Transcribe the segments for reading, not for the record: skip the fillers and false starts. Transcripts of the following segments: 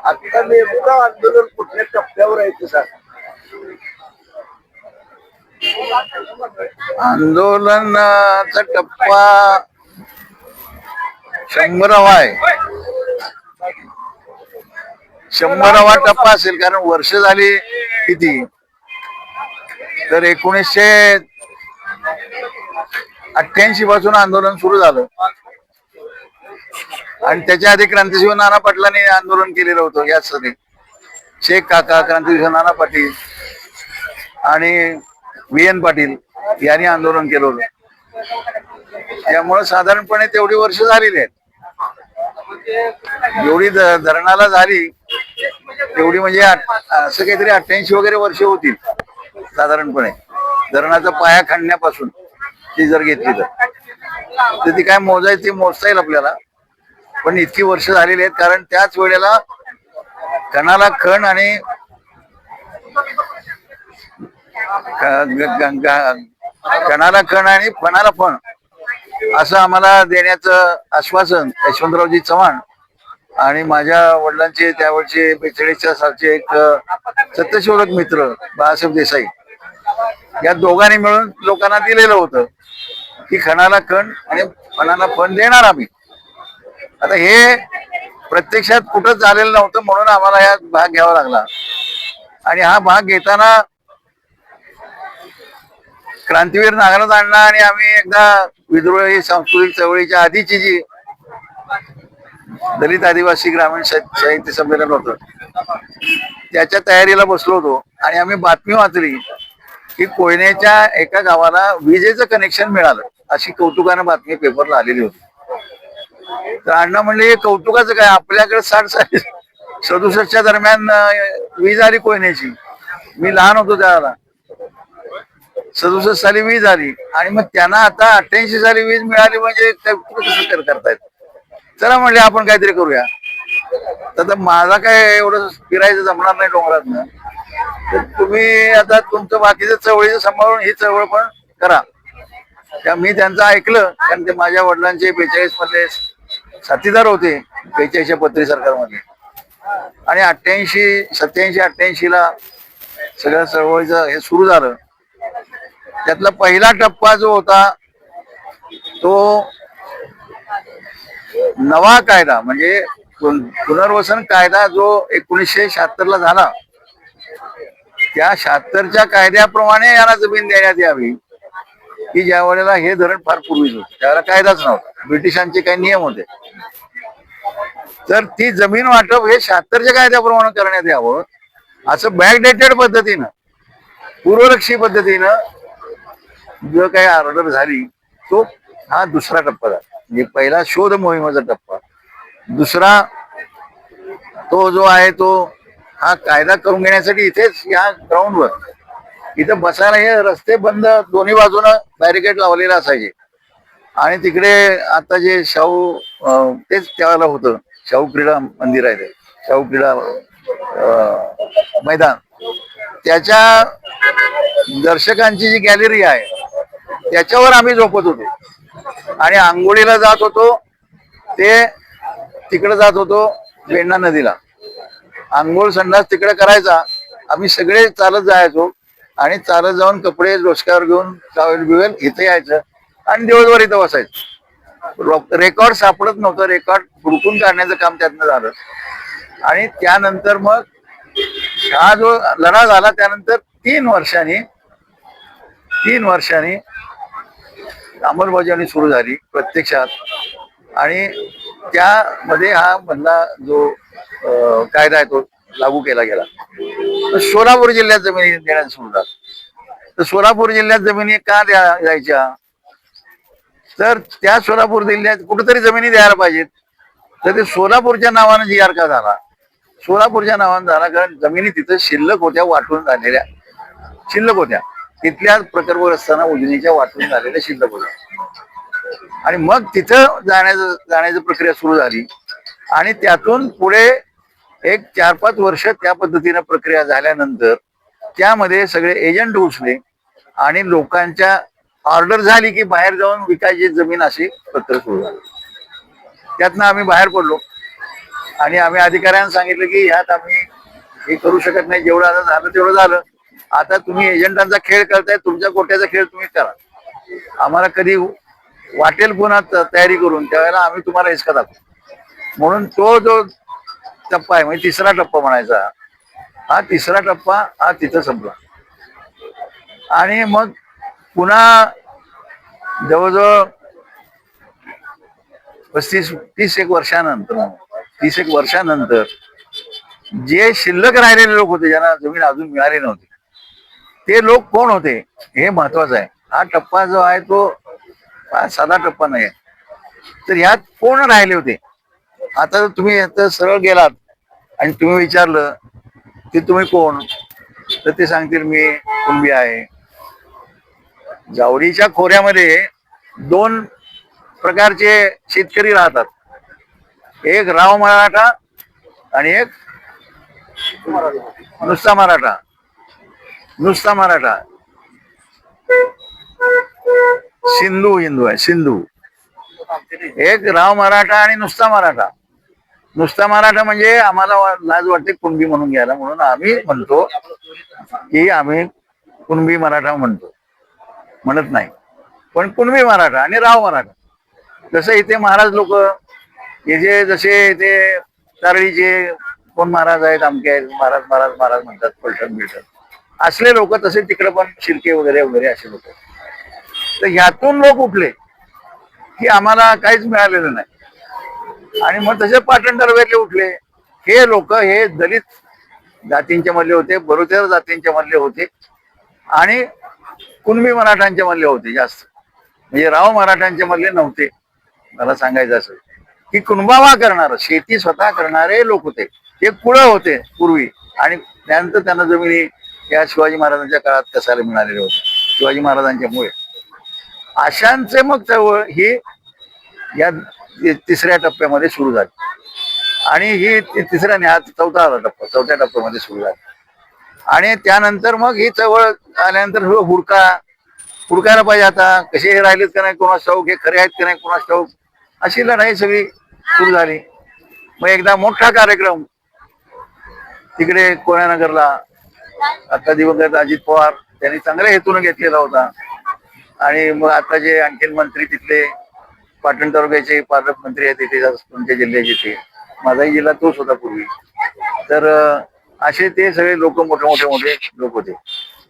आता नेमकं आंदोलन कुठल्या टप्प्यावर आहे ते सांग. आंदोलनाचा टप्पा 100वा आहे. 100वा टप्पा असेल, कारण वर्ष झाली किती, तर 1988 पासून आंदोलन सुरू झालं. आणि त्याच्या आधी क्रांतिसिंह नाना पाटलांनी आंदोलन केलेलं होतं. यासाठी शेख काका, क्रांतिसिंह नाना पाटील आणि VN पाटील यांनी आंदोलन केलं होतं. त्यामुळे साधारणपणे तेवढी वर्ष झालेली आहेत. एवढी धरणाला झाली तेवढी, म्हणजे असं काहीतरी 88 वगैरे वर्ष होतील साधारणपणे, धरणाचा पाया खणण्यापासून ती जर घेतली तर ती काय मोजायची, मोजता येईल आपल्याला. पण इतकी वर्ष झालेली आहेत, कारण त्याच वेळेला कणाला खण आणि कणाला खण आणि फणाला फण असं आम्हाला देण्याचं आश्वासन यशवंतरावजी चव्हाण आणि माझ्या वडिलांचे त्यावेळचे 42 सालचे एक सत्यशोधक मित्र बाळासाहेब देसाई, या दोघांनी मिळून लोकांना दिलेलं होतं की खणाला खण आणि फणाला फण देणार आम्ही. आता हे प्रत्यक्षात कुठंच झालेलं नव्हतं, म्हणून आम्हाला यात भाग घ्यावा लागला. आणि हा भाग घेताना क्रांतीवीर नागनाथ अण्णा आणि आम्ही एकदा विद्रोही सांस्कृतिक चळवळीच्या आधीची जी दलित आदिवासी ग्रामीण साहित्य संमेलन होतं त्याच्या तयारीला बसलो होतो. आणि आम्ही बातमी वाचली की कोयनेच्या एका गावाला विजेचं कनेक्शन मिळालं, अशी कौतुकानं बातमी पेपरला आलेली होती. तर अण्णा म्हणले, कौतुकाचं काय, आपल्याकडे 67 दरम्यान वीज आली कोयनेची. मी लहान होतो त्यावेळेला. 67 साली वीज आली आणि मग त्यांना आता 88 साली वीज मिळाली, म्हणजे कसं करतायत. चला म्हणले आपण काहीतरी करूया. तर माझा काय एवढं फिरायचं जमणार नाही डोंगरातनं, तर तुम्ही आता तुमचं बाकीचं चळवळीचं सांभाळून ही चळवळ पण करा. मी त्यांचं ऐकलं, कारण ते माझ्या वडिलांचे 42 मध्ये साथीदार होते 42च्या पत्री सरकारमध्ये. आणि 87-88 ला सगळ्या चळवळीचं हे सुरू झालं. त्यातला पहिला टप्पा जो होता तो नवा कायदा, म्हणजे पुनर्वसन कायदा जो 1976 ला झाला, त्या 76च्या कायद्याप्रमाणे याला जमीन देण्यात यावी, की ज्या वेळेला हे धरण फार पूर्वीच होतं, त्यावेळेला कायदाच नव्हता, ब्रिटिशांचे काही नियम होते. तर ती जमीन वाटप हे 76च्या कायद्याप्रमाणे करण्यात यावं, असं बॅकडेटेड पद्धतीनं, पूर्वलक्षी पद्धतीनं जो काही ऑर्डर झाली, तो हा दुसरा टप्पा झाला. म्हणजे पहिला शोध मोहिमेचा टप्पा, दुसरा तो जो आहे तो हा कायदा करून घेण्यासाठी इथेच या ग्राउंडवर इथं बसायला हे रस्ते बंद, दोन्ही बाजूनं बॅरिकेड लावलेले असायचे. आणि तिकडे आता जे शाहू तेच त्यावेळेला होतं, शाहू क्रीडा मंदिर आहे ते, शाहू क्रीडा मैदान, त्याच्या दर्शकांची जी गॅलरी आहे त्याच्यावर आम्ही झोपत होतो. आणि आंघोळीला जात होतो ते तिकडे जात होतो वेण्णा नदीला, आंघोळ संडास तिकडे करायचा. आम्ही सगळे चालत जायचो आणि चालत जाऊन कपडे डोसक्यावर घेऊन टॉवेल बिवेल इथे यायचं आणि दिवसभर इथं बसायचं. रेकॉर्ड सापडत नव्हतं, रेकॉर्ड हुडकून काढण्याचं काम त्यातनं झालं. आणि त्यानंतर मग हा जो लढा झाला त्यानंतर 3 वर्षांनी अंमलबजावणी सुरू झाली प्रत्यक्षात. आणि त्यामध्ये हा मधला जो कायदा आहे तो लागू केला गेला. सोलापूर जिल्ह्यात जमिनी देण्यास सुरू झालं. तर सोलापूर जिल्ह्यात जमिनी का द्यायच्या, तर त्या सोलापूर जिल्ह्यात कुठेतरी जमिनी द्यायला पाहिजेत. तर ते सोलापूरच्या नावानं GR का झाला, सोलापूरच्या नावानं झाला कारण जमिनी तिथं शिल्लक होत्या, वाटून झालेल्या शिल्लक होत्या, तिथल्या प्रकल्पग्रस्तांना उजनीच्या वाटून झालेल्या शिल्लक होत्या. आणि मग तिथं जाण्याची प्रक्रिया सुरू झाली. आणि त्यातून पुढे एक 4-5 वर्ष त्या पद्धतीनं प्रक्रिया झाल्यानंतर त्यामध्ये सगळे एजंट घुसले आणि लोकांच्या ऑर्डर झाली की बाहेर जाऊन विकायची जमीन अशी पत्र सुरू झालं. त्यातनं आम्ही बाहेर पडलो आणि आम्ही अधिकाऱ्यांना सांगितलं की ह्यात आम्ही हे करू शकत नाही, जेवढं आता झालं तेवढं झालं. आता तुम्ही एजंटांचा खेळ करताय, तुमच्या कोट्याचा खेळ तुम्ही करा. आम्हाला कधी वाटेल पुन्हा तयारी करून त्यावेळेला आम्ही तुम्हाला हिसका दाखवू. म्हणून तो जो टप्पा आहे म्हणजे तिसरा टप्पा म्हणायचा, हा तिसरा टप्पा हा तिथं संपला. आणि मग पुन्हा जवळजवळ 30 एक वर्षानंतर जे शिल्लक राहिलेले लोक होते, ज्यांना जमीन अजून मिळाली नव्हती, ते लोक कोण होते हे महत्वाचं आहे. हा टप्पा जो आहे तो साधा टप्पा नाही. तर ह्यात कोण राहिले होते? आता जर तुम्ही आता सरळ गेलात आणि तुम्ही विचारलं की तुम्ही कोण, तर ते सांगतील मी कुणबी आहे. जावळीच्या खोऱ्यामध्ये 2 प्रकारचे शेतकरी राहतात, एक राव मराठा आणि एक नुसता मराठा. सिंधू हिंदू आहे, सिंधू. एक राव मराठा आणि नुसता मराठा म्हणजे आम्हाला लाज वाटते कुणबी म्हणून घ्यायला, म्हणून आम्ही म्हणतो की आम्ही कुणबी मराठा म्हणत नाही, पण कुणबी मराठा आणि राव मराठा. जसं इथे महाराज लोक इथे जसे इथे तारळीचे कोण महाराज आहेत, आमके आहेत, महाराज म्हणतात, पलटण असले लोक, तसे तिकडे पण शिर्के वगैरे असे लोक. तर ह्यातून लोक उठले की आम्हाला काहीच मिळालेलं नाही. आणि मग तसे पाटण दरवेरले उठले. हे लोक हे दलित जातींच्या मधले होते, बरोबर जातींच्या मधले होते आणि कुणबी मराठांच्या मधले होते जास्त. म्हणजे राव मराठांच्या मधले नव्हते. मला सांगायचं असं की कुणबावा करणार, शेती स्वतः करणारे लोक होते. ते कुळ होते पूर्वी आणि त्यानंतर त्यांना जमिनी या शिवाजी महाराजांच्या काळात कसायला मिळालेले होते, शिवाजी महाराजांच्या मुळे. अशांचे मग चळवळ ही या तिसऱ्या टप्प्यामध्ये सुरू झाली. आणि ही तिसऱ्या नाही, हा चौथ्या टप्प्यामध्ये सुरू झाली. आणि त्यानंतर मग ही चळवळ आल्यानंतर हुडकायला पाहिजे, आता कसे हे राहिलेत का नाही कोणास ठाऊक, हे खरे आहेत का नाही कोणास ठाऊक, अशी लढाई सगळी सुरू झाली. मग एकदा मोठा कार्यक्रम तिकडे कोयनानगरला, आता दिवंगत अजित पवार त्यांनी चांगल्या हेतून घेतलेला होता. आणि मग आता जे आणखीन मंत्री तिथले पाटण तालुक्याचे पालकमंत्री आहेत तिथे तुमच्या जिल्ह्याचे, ते माझाही जिल्हा तोच होता पूर्वी. तर असे ते सगळे लोक मोठे लोक होते.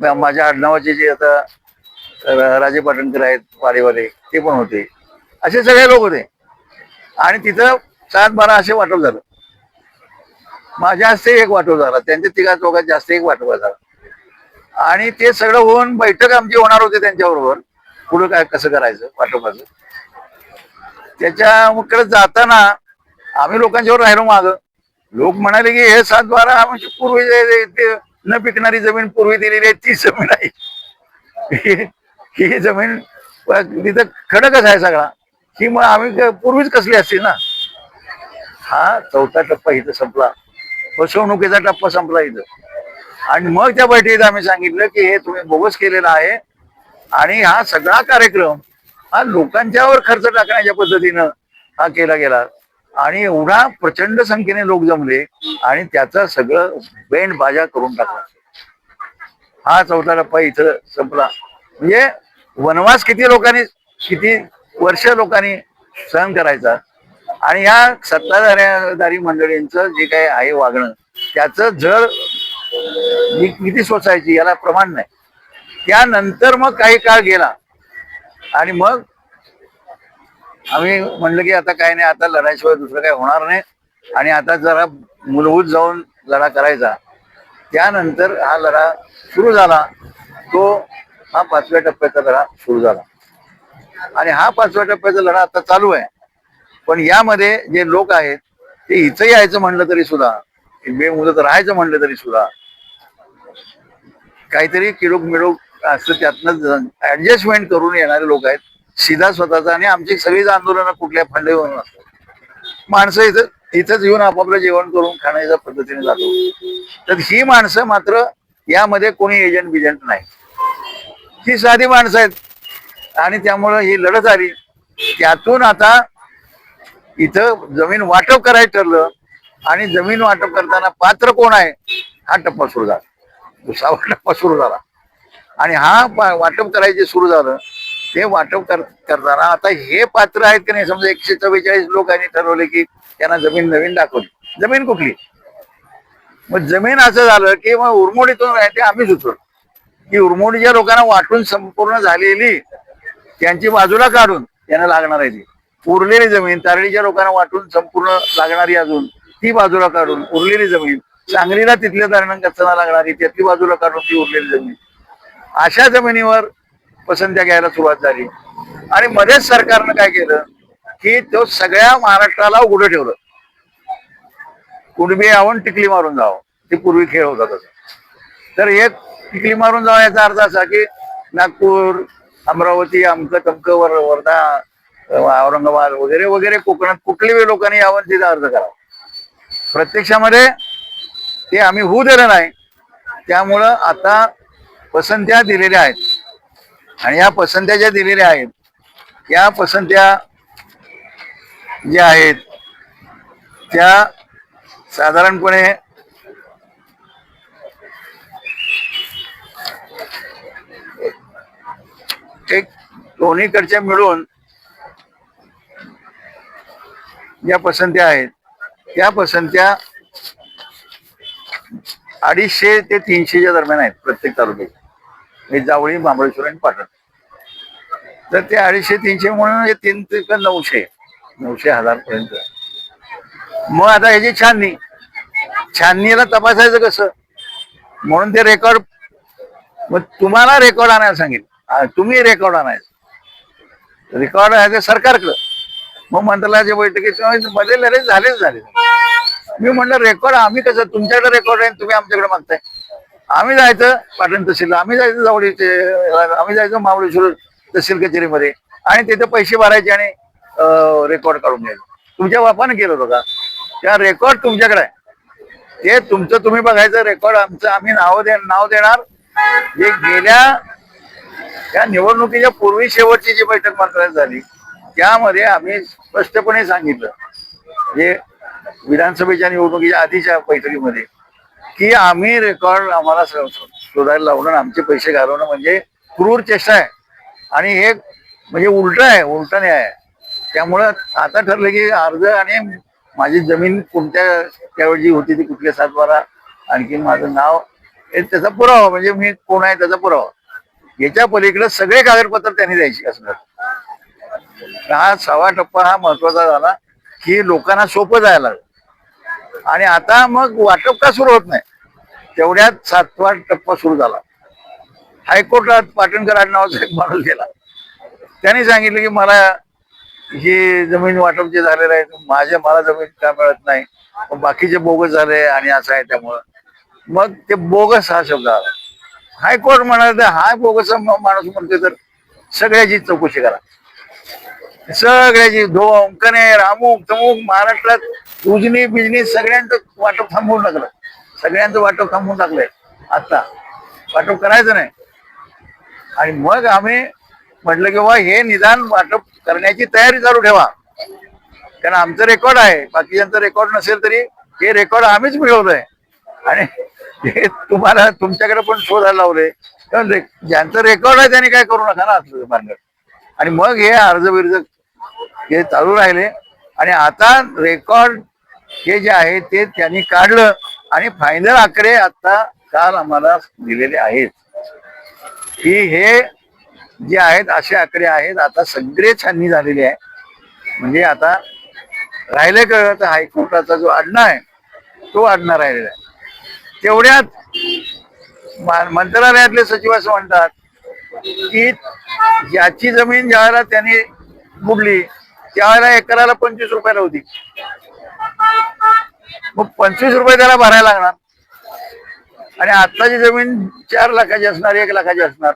माझ्या आडनावाचे जे आता राजे पाटणकर आहेत वाडेवाले, ते पण होते. असे सगळे लोक होते. आणि तिथं 7-12 असे वाटप झालं. माझ्या हस्ते एक वाटप झाला, त्यांच्या 3-4 जास्त एक वाटप झाला. आणि ते सगळं होऊन बैठक आमची होणार होते त्यांच्याबरोबर, पुढे काय कसं करायचं वाटपाचं. त्याच्याकडे जाताना आम्ही लोकांच्यावर राहिलो माग. लोक म्हणाले की हे 7-12 म्हणजे पूर्वी न पिकणारी जमीन पूर्वी दिलेली आहे, ती जमीन आहे. ही जमीन तिथं खडकच आहे सगळा, ही मग आम्ही पूर्वीच कसली असतील ना. हा चौथा टप्पा इथं संपला, फसवणुकीचा टप्पा संपला इथं. आणि मग त्या बैठकीत आम्ही सांगितलं की हे तुम्ही बोगस केलेला आहे आणि हा सगळा कार्यक्रम हा लोकांच्यावर खर्च टाकण्याच्या पद्धतीनं हा केला गेला. आणि एवढा प्रचंड संख्येने लोक जमले आणि त्याचा सगळं बेंड बाजा करून टाकला. हा चौथा टप्पा इथं संपला. म्हणजे वनवास किती वर्ष लोकांनी सहन करायचा. आणि या सत्ताधारी मंडळींचं जे काही आहे वागणं, त्याचं जर किती सोसायची याला प्रमाण नाही. त्यानंतर मग काही काळ गेला आणि मग आम्ही म्हणलं की आता काही नाही, आता लढाईशिवाय दुसरं काही होणार नाही आणि आता जरा मूलभूत जाऊन लढा करायचा. त्यानंतर हा लढा सुरू झाला, तो हा 5व्या टप्प्याचा लढा सुरू झाला. आणि हा 5व्या टप्प्याचा लढा आता चालू आहे. पण यामध्ये जे लोक आहेत ते इथं यायचं म्हणलं तरी सुद्धा, बेमुदत राहायचं म्हणलं तरी सुद्धा काहीतरी किडूक मिडूक असं त्यातनं ऍडजस्टमेंट करून येणारे लोक आहेत. सीधा स्वतःचा. आणि आमची सगळीच आंदोलनं कुठल्या फंडेवरून असतात. माणसं इथंच येऊन आपापलं जेवण करून खाण्याच्या पद्धतीने जातो. तर ही माणसं मात्र यामध्ये कोणी एजंट बिजंट नाही, ही साधी माणसं आहेत. आणि त्यामुळं ही लढत आली. त्यातून आता इथं जमीन वाटप करायचं ठरलं आणि जमीन वाटप करताना पात्र कोण आहे हा टप्पा सुरू झाला, दुसरा टप्पा सुरू झाला. आणि हा वाटप करायचे सुरू झालं. ते वाटप करताना आता हे पात्र आहेत की नाही, समजा 144 लोकांनी ठरवले की त्यांना जमीन नवीन दाखवली. जमीन कुठली? मग जमीन असं झालं की मग उरमोडीतून आहे ते आम्हीच उचललो की उरमोडीच्या लोकांना वाटून संपूर्ण झालेली त्यांची बाजूला काढून त्यांना लागणार आहे ती उरलेली जमीन, तारळीच्या लोकांना वाटून संपूर्ण लागणारी अजून ती बाजूला काढून उरलेली जमीन, सांगलीला तिथल्या धरणांना लागणारी त्यातली बाजूला काढून ती उरलेली जमीन, अशा जमिनीवर पसंत्या घ्यायला सुरुवात झाली. आणि मध्येच सरकारनं काय केलं की तो सगळ्या महाराष्ट्राला उघडं ठेवलं. कुणबी यावं टिकली मारून जावं, ते पूर्वी खेळ होता तसा. तर एक टिकली मारून जावं याचा अर्थ असा की नागपूर, अमरावती, अमकं तमकं, वर्धा, औरंगाबाद वगैरे वगैरे कोकणात कुठल्याही लोकांनी यावं तिचा अर्ज करावा. प्रत्यक्षामध्ये ते आम्ही होऊ दिलं नाही. त्यामुळं आता पसंत्या दिलेल्या आहेत आणि या पसंत्या ज्या दिलेल्या आहेत या पसंत्या ज्या आहेत त्या साधारणपणे एक दोन्हीकडच्या मिळून ज्या पसंत्या आहेत त्या पसंत्या 250 ते 300च्या दरम्यान आहेत प्रत्येक तालुक्यात, जावळी, महाबळेश्वर आणि पाटण. तर ते 250-300 म्हणून 3 ते 900 पर्यंत. मग आता ह्याची छाननीला तपासायचं कसं, म्हणून ते रेकॉर्ड, मग तुम्हाला रेकॉर्ड आणायला सांगेल, तुम्ही रेकॉर्ड आणायचं. रेकॉर्ड आहे ते सरकारकडं. मग मंत्रालयाच्या बैठकीत मध्ये लढे झाले. मी म्हणलं रेकॉर्ड आम्ही कसं, तुमच्याकडे रेकॉर्ड आहे तुम्ही आमच्याकडे मागताय. आम्ही जायचं पाटण तहसीलला, आम्ही जायचं जावळीचे, आम्ही जायचं महाबळेश्वर तहसील कचेरीमध्ये आणि तिथे पैसे भरायचे आणि रेकॉर्ड काढून घ्यायचं. तुमच्या बापाने केलं होतं का? त्या रेकॉर्ड तुमच्याकडे आहे, ते तुमचं तुम्ही बघायचं. रेकॉर्ड आमचं आम्ही नाव देणार. जे गेल्या त्या निवडणुकीच्या पूर्वी शेवटची जी बैठक मंत्रालयात झाली त्यामध्ये आम्ही स्पष्टपणे सांगितलं, जे विधानसभेच्या निवडणुकीच्या आधीच्या बैठकीमध्ये, की आम्ही रेकॉर्ड आम्हाला शोधायला लावणं, आमचे पैसे घालवणं म्हणजे क्रूर चेष्टा आहे आणि हे म्हणजे उलटा न्याय आहे. त्यामुळं आता ठरलं की अर्ज आणि माझी जमीन कोणत्या त्यावेळी जी होती ती कुठल्या 7-12 आणखी माझं नाव हे त्याचा पुरावा, म्हणजे मी कोण आहे त्याचा पुरावा, याच्या पलीकडे सगळे कागदपत्र त्यांनी द्यायची असणार. हा 6वा टप्पा हा महत्वाचा झाला की लोकांना सोपं जायला लागलं. आणि आता मग वाटप का सुरू होत नाही, तेवढ्यात 7वा टप्पा सुरू झाला. हायकोर्टात पाटणकर आडनावाचा एक माणूस गेला. त्यांनी सांगितलं की मला ही जमीन वाटप जे झालेलं आहे मला जमीन का मिळत नाही, बाकीचे बोगस झाले आणि असं आहे. त्यामुळं मग ते बोगस हा शब्द आला. हायकोर्ट म्हणाले हा बोगस माणूस म्हणतोय तर सगळ्याची चौकशी करा, सगळ्याची धोम कनेर अमुक तमुक महाराष्ट्रात उजनी बिजनी सगळ्यांचं वाटप थांबवून टाकलं. सगळ्यांचं वाटप थांबवून टाकलंय. आता वाटप करायचं नाही. आणि मग आम्ही म्हटलं की बाबा हे निदान वाटप करण्याची तयारी चालू ठेवा, कारण आमचं रेकॉर्ड आहे, बाकीच्यांचं रेकॉर्ड नसेल तरी हे रेकॉर्ड आम्हीच मिळवलंय आणि हे तुम्हाला तुमच्याकडे पण शोधायला लावले. ज्यांचं रेकॉर्ड आहे त्यांनी काय करू नका ना असं भानगड. आणि मग हे अर्ज बिर्ज हे चालू राहिले आणि आता रेकॉर्ड हे जे आहे ते त्यांनी काढलं आणि फायनल आकडे आता काल आम्हाला दिलेले आहेत की हे जे आहेत असे आकडे आहेत. आता सगळे छाननी झालेले आहे. म्हणजे आता राहिले कळलं तर हायकोर्टाचा जो आडना आहे तो आडना राहिलेला आहे. तेवढ्यात मंत्रालयातले सचिव असं म्हणतात की याची जमीन ज्यावेळेला त्यांनी बुडली त्यावेळेला एकराला 25 रुपयाला होती. मग 25 रुपये त्याला भरायला लागणार आणि आत्ताची जमीन 4 लाखाची असणार, 1 लाखाची असणार.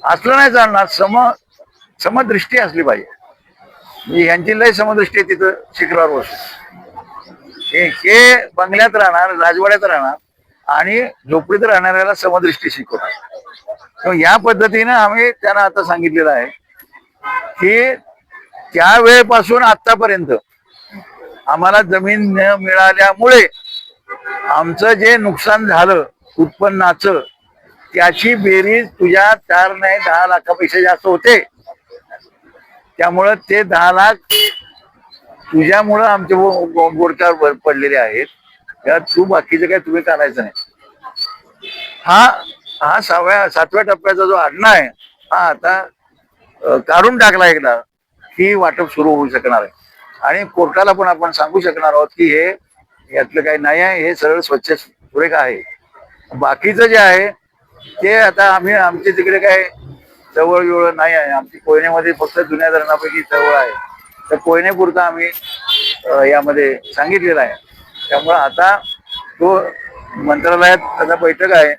असलं नाही चालणार. समदृष्टी असली पाहिजे. म्हणजे ह्यांची लय समदृष्टी आहे तिथं शिखरावर बसून. हे बंगल्यात राहणार, राजवाड्यात राहणार आणि झोपडीत राहणाऱ्याला समदृष्टी शिकवणार. तर या पद्धतीने आम्ही त्यांना आता सांगितलेलं आहे की त्या वेळेपासून आतापर्यंत आम्हाला जमीन न मिळाल्यामुळे आमचं जे नुकसान झालं उत्पन्नाचं त्याची बेरीज तुझ्या 4 नाही 10 लाखापेक्षा जास्त होते. त्यामुळं ते 10 लाख तुझ्यामुळं आमच्या बोडक्यावर पडलेले आहेत. त्यात तू बाकीचं काय तुम्ही करायचं नाही. हा 7व्या टप्प्याचा जो आडना आहे हा आता काढून टाकला एकदा की वाटप सुरू होऊ शकणार आहे. आणि कोर्टाला पण आपण सांगू शकणार आहोत की हे यातलं काही नाही आहे, हे सरळ स्वच्छ सुरेख आहे. बाकीचं जे आहे ते आता आम्ही आमच्या तिकडे काय चळवळ नाही आहे. आमची कोयनेमध्ये फक्त जुन्या धरणापैकी चळवळ आहे. तर कोयनेपुरता आम्ही यामध्ये सांगितलेलं आहे. त्यामुळं आता तो मंत्रालयात आता बैठक आहे.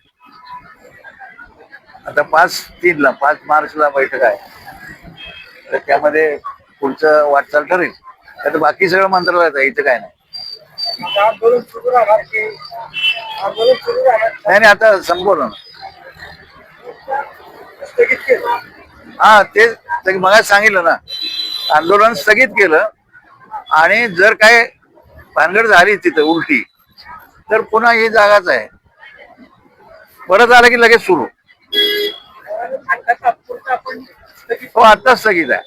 आता 5 मार्चला बैठक आहे. तर त्यामध्ये पुढचं वाटचाल ठरेल. तर बाकी सगळं मंत्रालयात आहे, इथं काय नाही. आंदोलन सुरू राहणार की आंदोलन सुरू राहणार नाही आता संपवलं. स्थगित केलं. हा तेच मग सांगितलं ना, आंदोलन स्थगित केलं आणि जर काय भानगड झाली तिथं उलटी तर पुन्हा ही जागाच आहे. परत आलं की लगेच सुरू. आता तात्पुरतं आपण स्थगित हो आता स्थगित आहे.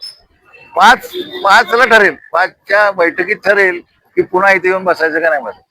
5ला ठरेल. 5च्या बैठकीत ठरेल की पुन्हा इथे येऊन बसायचं का नाही बसायचं.